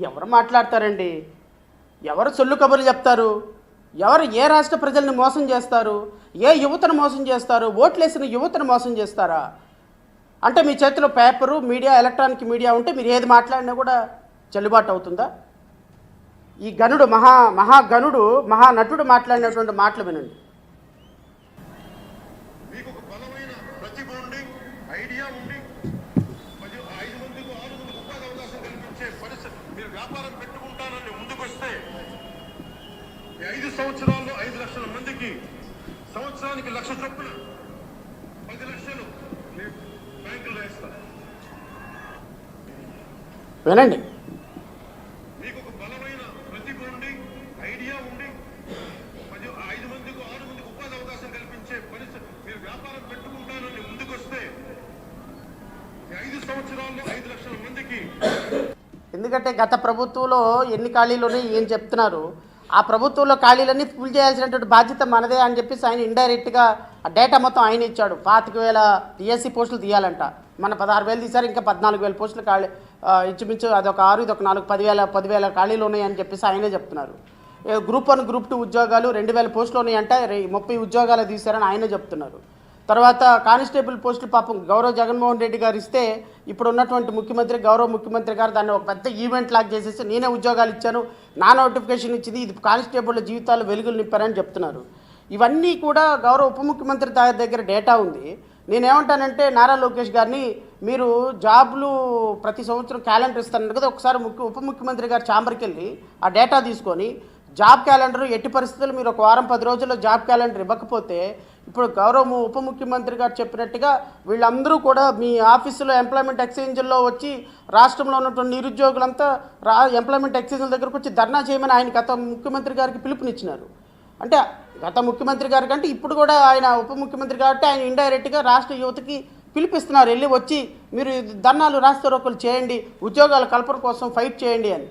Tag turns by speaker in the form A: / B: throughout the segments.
A: ఎవరు మాట్లాడతారండి? ఎవరు సొల్లు కబుర్లు చెప్తారు? ఎవరు ఏ రాష్ట్ర ప్రజల్ని మోసం చేస్తారు? ఏ యువతను మోసం చేస్తారు? ఓట్లేసిన యువతను మోసం చేస్తారా? అంటే మీ చేతిలో పేపరు, మీడియా, ఎలక్ట్రానిక్ మీడియా ఉంటే మీరు ఏది మాట్లాడినా కూడా చెల్లుబాటు అవుతుందా? ఈ గనుడు మహాగనుడు మహానటుడు మాట్లాడినటువంటి మాటలు వినండి.
B: మీకు ఒక బలమైన ప్రతిభ ఉండి, ఐడియా ఉండి, 5 మందికి 6 మందికి ఉపాధి అవకాశం కల్పించే పరిస్థితి, మీరు వ్యాపారం పెట్టుకుంటారని ముందుకొస్తే 5 సంవత్సరాల్లో 5 లక్షల మందికి సంవత్సరానికి 1,00,000 చొప్పున 10 లక్షలు బ్యాంకులు వేస్తారు.
A: వినండి.
B: మీకు ఒక బలమైన ప్రతిభ ఉండి, ఐడియా ఉండి, 5 మందికి 6 మందికి ఉపాధి అవకాశం కల్పించే పరిస్థితి, మీరు వ్యాపారం పెట్టుకుంటారని ముందుకొస్తే 5 సంవత్సరాల్లో 5 లక్షల మందికి.
A: ఎందుకంటే గత ప్రభుత్వంలో ఎన్ని ఖాళీలున్నాయి ఏం చెప్తున్నారు? ఆ ప్రభుత్వంలో ఖాళీలన్నీ ఫుల్ చేయాల్సినటువంటి బాధ్యత మనదే అని చెప్పేసి ఆయన ఇండైరెక్ట్గా ఆ డేటా మొత్తం ఆయన ఇచ్చాడు. 25,000 డిఎస్సి పోస్టులు తీయాలంట. మన 16,000 తీశారు, ఇంకా 14,000 పోస్టులు ఖాళీ ఇంచుమించు అదొక 6, ఇదొక 4, 10,000 ఖాళీలు ఉన్నాయని చెప్పేసి ఆయనే చెప్తున్నారు. గ్రూప్ 1, గ్రూప్ 2 ఉద్యోగాలు 2,000 పోస్టులు ఉన్నాయంటే 30 ఉద్యోగాలు తీశారని ఆయనే చెప్తున్నారు. తర్వాత కానిస్టేబుల్ పోస్టులు పాపం గౌరవ జగన్మోహన్ రెడ్డి గారు ఇస్తే ఇప్పుడు ఉన్నటువంటి ముఖ్యమంత్రి, గౌరవ ముఖ్యమంత్రి గారు దాన్ని ఒక పెద్ద ఈవెంట్ లాగా చేసేసి నేనే ఉద్యోగాలు ఇచ్చాను, నా నోటిఫికేషన్ ఇచ్చింది, ఇది కానిస్టేబుల్ జీవితాలు వెలుగులు నింపారని చెప్తున్నారు. ఇవన్నీ కూడా గౌరవ ఉప ముఖ్యమంత్రి దగ్గర డేటా ఉంది. నేనేమంటానంటే నారా లోకేష్ గారిని, మీరు జాబ్లు ప్రతి సంవత్సరం క్యాలెండర్ ఇస్తాను కదా, ఒకసారి ఉప ముఖ్యమంత్రి గారు ఛాంబర్కి వెళ్ళి ఆ డేటా తీసుకొని జాబ్ క్యాలెండర్ ఎట్టి పరిస్థితులు మీరు ఒక వారం 10 రోజుల్లో జాబ్ క్యాలెండర్ ఇవ్వకపోతే ఇప్పుడు గౌరవ ఉప ముఖ్యమంత్రి గారు చెప్పినట్టుగా వీళ్ళందరూ కూడా మీ ఆఫీసులో ఎంప్లాయ్మెంట్ ఎక్స్చేంజ్లో వచ్చి రాష్ట్రంలో ఉన్నటువంటి నిరుద్యోగులంతా ఎంప్లాయ్మెంట్ ఎక్స్చేంజ్ల దగ్గరకు వచ్చి ధర్నా చేయమని ఆయన గత ముఖ్యమంత్రి గారికి పిలుపునిచ్చినారు. అంటే గత ముఖ్యమంత్రి గారి కంటే ఇప్పుడు కూడా ఆయన ఉప ముఖ్యమంత్రి కాబట్టి ఆయన ఇండైరెక్ట్గా రాష్ట్ర యువతకి పిలిపిస్తున్నారు, వెళ్ళి వచ్చి మీరు ధర్నాలు రాస్తారోకలు చేయండి, ఉద్యోగాల కల్పన కోసం ఫైట్ చేయండి అని.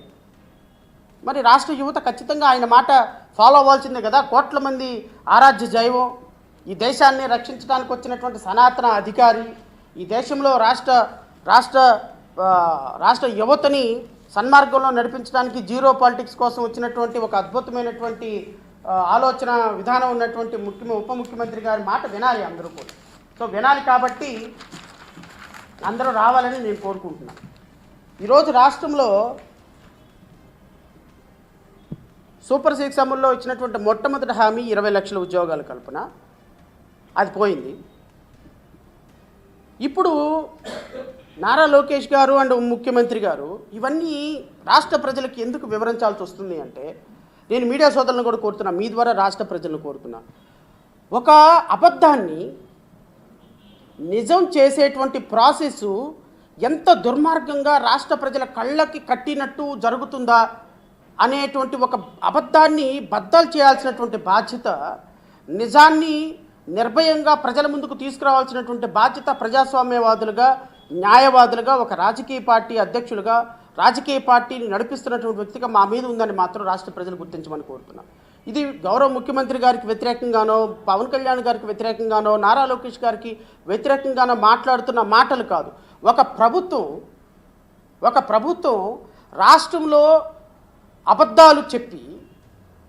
A: మరి రాష్ట్ర యువత ఖచ్చితంగా ఆయన మాట ఫాలో అవ్వాల్సిందే కదా. కోట్ల మంది ఆరాధ్య దైవం, ఈ దేశాన్ని రక్షించడానికి వచ్చినటువంటి సనాతన అధికారి, ఈ దేశంలో రాష్ట్ర యువతని సన్మార్గంలో నడిపించడానికి జీరో పాలిటిక్స్ కోసం వచ్చినటువంటి ఒక అద్భుతమైనటువంటి ఆలోచన విధానం ఉన్నటువంటి ఉప ముఖ్యమంత్రి గారి మాట వినాలి అందరూ కూడా. సో వినాలి కాబట్టి అందరూ రావాలని నేను కోరుకుంటున్నాను. ఈరోజు రాష్ట్రంలో సూపర్ 6 అమల్లో ఇచ్చినటువంటి మొట్టమొదటి హామీ 20 లక్షల ఉద్యోగాల కల్పన, అది పోయింది. ఇప్పుడు నారా లోకేష్ గారు అండ్ ముఖ్యమంత్రి గారు ఇవన్నీ రాష్ట్ర ప్రజలకు ఎందుకు వివరించాల్సి వస్తుంది అంటే, నేను మీడియా సోదరులను కూడా కోరుతున్నా, మీ ద్వారా రాష్ట్ర ప్రజలను కోరుతున్నా, ఒక అబద్ధాన్ని నిజం చేసేటువంటి ప్రాసెస్ ఎంత దుర్మార్గంగా రాష్ట్ర ప్రజల కళ్ళకి కట్టినట్టు జరుగుతుందా అనేటువంటి ఒక అబద్ధాన్ని బద్దలు చేయాల్సినటువంటి బాధ్యత, నిజాన్ని నిర్భయంగా ప్రజల ముందుకు తీసుకురావాల్సినటువంటి బాధ్యత ప్రజాస్వామ్యవాదులుగా, న్యాయవాదులుగా, ఒక రాజకీయ పార్టీ అధ్యక్షులుగా, రాజకీయ పార్టీని నడిపిస్తున్నటువంటి వ్యక్తిగా మా మీద ఉందని మాత్రం రాష్ట్ర ప్రజలు గుర్తించమని కోరుతున్నాం. ఇది గౌరవ ముఖ్యమంత్రి గారికి వ్యతిరేకంగానో, పవన్ కళ్యాణ్ గారికి వ్యతిరేకంగానో, నారా లోకేష్ గారికి వ్యతిరేకంగానో మాట్లాడుతున్న మాటలు కాదు. ఒక ప్రభుత్వం రాష్ట్రంలో అబద్ధాలు చెప్పి,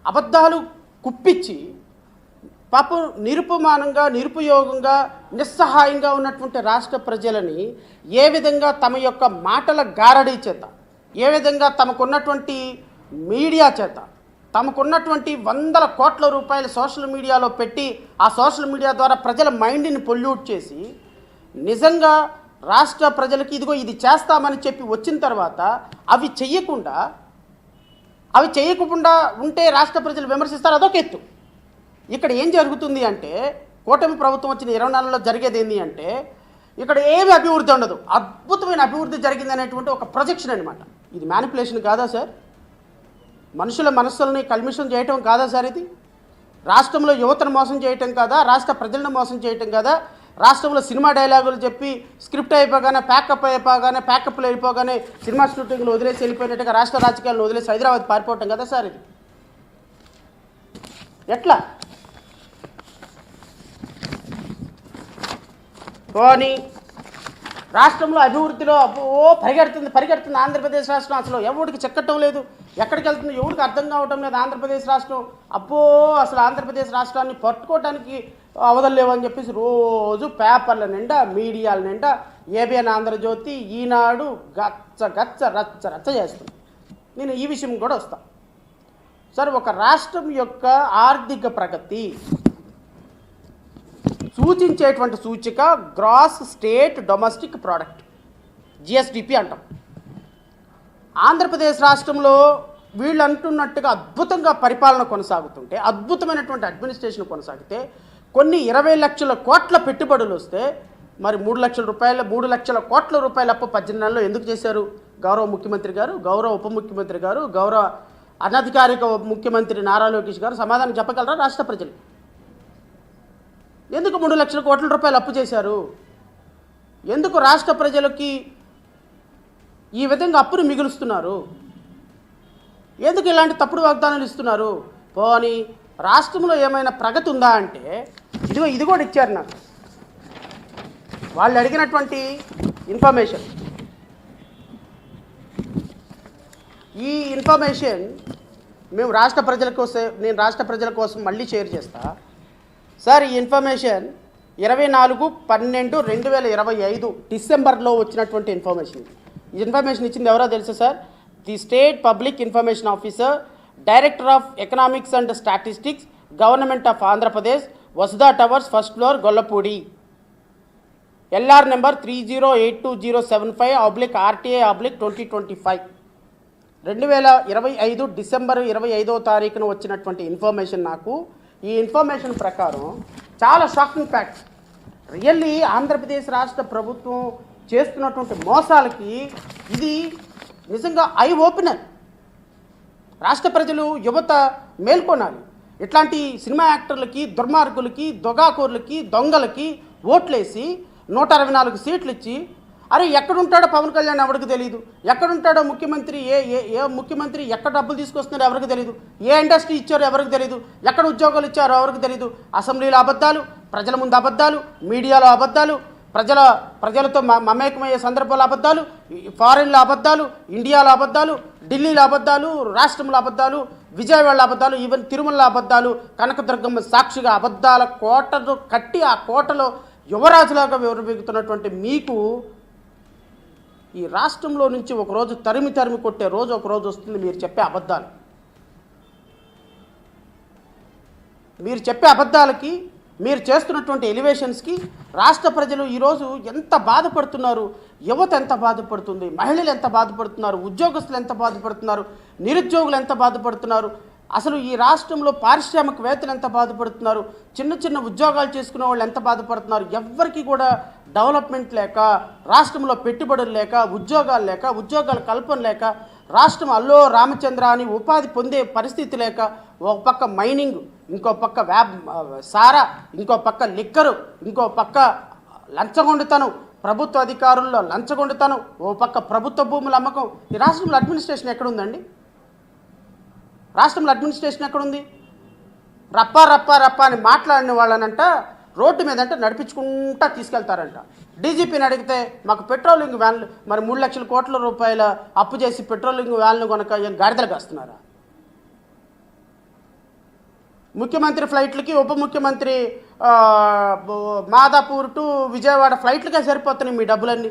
A: అబద్ధాలు కుప్పించి, పాపం నిరుపమానంగా, నిరుపయోగంగా, నిస్సహాయంగా ఉన్నటువంటి రాష్ట్ర ప్రజలని ఏ విధంగా తమ యొక్క మాటల గారడీ చేత, ఏ విధంగా తమకున్నటువంటి మీడియా చేత, తమకున్నటువంటి 100 కోట్ల రూపాయలు సోషల్ మీడియాలో పెట్టి ఆ సోషల్ మీడియా ద్వారా ప్రజల మైండ్ని పొల్యూట్ చేసి, నిజంగా రాష్ట్ర ప్రజలకి ఇదిగో ఇది చేస్తామని చెప్పి వచ్చిన తర్వాత అవి చేయకుండా ఉంటే రాష్ట్ర ప్రజలు విమర్శిస్తారు, అదొక ఎత్తు. ఇక్కడ ఏం జరుగుతుంది అంటే, కూటమి ప్రభుత్వం వచ్చిన 20 నెలల్లో జరిగేది ఏంటి అంటే, ఇక్కడ ఏమి అభివృద్ధి ఉండదు, అద్భుతమైన అభివృద్ధి జరిగింది అనేటువంటి ఒక ప్రొజెక్షన్ అనమాట. ఇది మ్యానిపులేషన్ కాదా సార్? మనుషుల మనస్సులని కల్మిషం చేయటం కాదా సార్? ఇది రాష్ట్రంలో యువతను మోసం చేయటం కాదా? రాష్ట్ర ప్రజలను మోసం చేయటం కాదా? రాష్ట్రంలో సినిమా డైలాగులు చెప్పి స్క్రిప్ట్ అయిపోగానే ప్యాకప్లు అయిపోగానే సినిమా షూటింగ్లు వదిలేసి వెళ్ళిపోయినట్టుగా రాష్ట్ర రాజకీయాలను వదిలేసి హైదరాబాద్ పారిపోవటం కదా సార్? ఇది ఎట్లా? పోనీ రాష్ట్రంలో అభివృద్ధిలో పరిగెడుతుంది ఆంధ్రప్రదేశ్ రాష్ట్రం. అసలు ఎవరికి చెక్కటం లేదు, ఎక్కడికి వెళ్తుంది ఎవరికి అర్థం కావటం లేదు. ఆంధ్రప్రదేశ్ రాష్ట్రం అసలు ఆంధ్రప్రదేశ్ రాష్ట్రాన్ని పట్టుకోవడానికి అవదలేవు అని చెప్పేసి రోజు పేపర్ల నిండా, మీడియాల నిండా, ఏబిఎన్ ఆంధ్రజ్యోతి, ఈనాడు రచ్చ చేస్తుంది. నేను ఈ విషయం కూడా వస్తాను సార్. ఒక రాష్ట్రం యొక్క ఆర్థిక ప్రగతి సూచించేటువంటి సూచిక gross state domestic product, GSDP అంటాం. ఆంధ్రప్రదేశ్ రాష్ట్రంలో వీళ్ళు అంటున్నట్టుగా అద్భుతంగా పరిపాలన కొనసాగుతుంటే, అద్భుతమైనటువంటి అడ్మినిస్ట్రేషన్ కొనసాగితే, కొన్ని 20 లక్షల కోట్ల పెట్టుబడులు వస్తే మరి 3 లక్షల కోట్ల రూపాయల అప్పు 18 నెలల్లో ఎందుకు చేశారు గౌరవ ముఖ్యమంత్రి గారు, గౌరవ ఉప ముఖ్యమంత్రి గారు, గౌరవ అనధికారిక ముఖ్యమంత్రి నారా లోకేష్ గారు సమాధానం చెప్పగలరా రాష్ట్ర ప్రజలు? ఎందుకు 3 లక్షల కోట్ల రూపాయలు అప్పు చేశారు? ఎందుకు రాష్ట్ర ప్రజలకి ఈ విధంగా అప్పును మిగులుస్తున్నారు? ఎందుకు ఇలాంటి తప్పుడు వాగ్దానాలు ఇస్తున్నారు? పోనీ రాష్ట్రంలో ఏమైనా ప్రగతి ఉందా అంటే ఇది కూడా ఇచ్చారు నాకు. వాళ్ళు అడిగినటువంటి ఇన్ఫర్మేషన్, ఈ ఇన్ఫర్మేషన్ నేను రాష్ట్ర ప్రజల కోసం మళ్ళీ షేర్ చేస్తా సార్. ఈ ఇన్ఫర్మేషన్ 24/12/2025 డిసెంబర్లో వచ్చినటువంటి ఇన్ఫర్మేషన్. ఈ ఇన్ఫర్మేషన్ ఇచ్చింది ఎవరో తెలుసా sir? The state public information officer, director of economics and statistics, government of Andhra Pradesh, Vasudha towers, first floor, Gollapudi. LR number 308207/RTA/2025. 2025 December 25వ తారీఖున వచ్చినటువంటి ఇన్ఫర్మేషన్ నాకు. ఈ ఇన్ఫర్మేషన్ ప్రకారం చాలా షాకింగ్ ఫ్యాక్ట్స్. రియల్లీ ఆంధ్రప్రదేశ్ రాష్ట్ర ప్రభుత్వం చేస్తున్నటువంటి మోసాలకి ఇది నిజంగా ఐ ఓపెనర్. రాష్ట్ర ప్రజలు, యువత మేల్కొనాలి. ఇట్లాంటి సినిమా యాక్టర్లకి, దుర్మార్గులకి, దొంగాకోర్లకి, దొంగలకి ఓట్లేసి 164 సీట్లు ఇచ్చి, అరే ఎక్కడుంటాడో పవన్ కళ్యాణ్ ఎవరికి తెలియదు, ఎక్కడుంటాడో ముఖ్యమంత్రి, ఏ ముఖ్యమంత్రి ఎక్కడ డబ్బులు తీసుకొస్తున్నారో ఎవరికి తెలియదు, ఏ ఇండస్ట్రీ ఇచ్చారో ఎవరికి తెలియదు, ఎక్కడ ఉద్యోగాలు ఇచ్చారో ఎవరికి తెలియదు. అసెంబ్లీలో అబద్ధాలు, ప్రజల ముందు అబద్ధాలు, మీడియాలో అబద్ధాలు, ప్రజలతో మమేకమయ్యే సందర్భాలు అబద్ధాలు, ఫారెన్లో అబద్ధాలు, ఇండియాలో అబద్ధాలు, ఢిల్లీలో అబద్ధాలు, రాష్ట్రంలో అబద్ధాలు, విజయవాడలో అబద్ధాలు, ఈవెన్ తిరుమలలో అబద్ధాలు, కనకదుర్గమ్మ సాక్షిగా అబద్ధాల కోటను కట్టి ఆ కోటలో యువరాజులాగా వివరబెగుతున్నటువంటి మీకు ఈ రాష్ట్రంలో నుంచి ఒకరోజు తరిమి కొట్టే రోజు ఒకరోజు వస్తుంది. మీరు చెప్పే అబద్ధాలకి, మీరు చేస్తున్నటువంటి ఎలివేషన్స్కి రాష్ట్ర ప్రజలు ఈరోజు ఎంత బాధపడుతున్నారు, యువత ఎంత బాధపడుతుంది, మహిళలు ఎంత బాధపడుతున్నారు, ఉద్యోగస్తులు ఎంత బాధపడుతున్నారు, నిరుద్యోగులు ఎంత బాధపడుతున్నారు, అసలు ఈ రాష్ట్రంలో పారిశ్రామికవేత్తలు ఎంత బాధపడుతున్నారు, చిన్న ఉద్యోగాలు చేసుకునే వాళ్ళు ఎంత బాధపడుతున్నారు. ఎవ్వరికి కూడా డెవలప్మెంట్ లేక, రాష్ట్రంలో పెట్టుబడులు లేక, ఉద్యోగాల కల్పన లేక, రాష్ట్రం అల్లో రామచంద్ర అని ఉపాధి పొందే పరిస్థితి లేక, ఒక పక్క మైనింగ్, ఇంకో పక్క సారా, ఇంకో పక్క లిక్కరు, ఇంకో పక్క లంచగొండుతనం, ప్రభుత్వ అధికారుల్లో లంచగొండుతనం, ఓ పక్క ప్రభుత్వ భూముల అమ్మకం. ఈ రాష్ట్రంలో అడ్మినిస్ట్రేషన్ ఎక్కడుందండి? రాష్ట్రంలో అడ్మినిస్ట్రేషన్ ఎక్కడుంది? రప్ప అని మాట్లాడిన వాళ్ళనంట రోడ్డు మీద అంటే నడిపించుకుంటా తీసుకెళ్తారంట. డీజీపీని అడిగితే మాకు పెట్రోలింగ్ వ్యాన్లు, మరి 3 లక్షల కోట్ల రూపాయల అప్పు చేసి పెట్రోలింగ్ వ్యాన్లు కనుక ఏం గాడిదలు కాస్తున్నారా? ముఖ్యమంత్రి ఫ్లైట్లకి, ఉప ముఖ్యమంత్రి మాదాపూర్ టు విజయవాడ ఫ్లైట్లకే సరిపోతున్నాయి మీ డబ్బులన్నీ.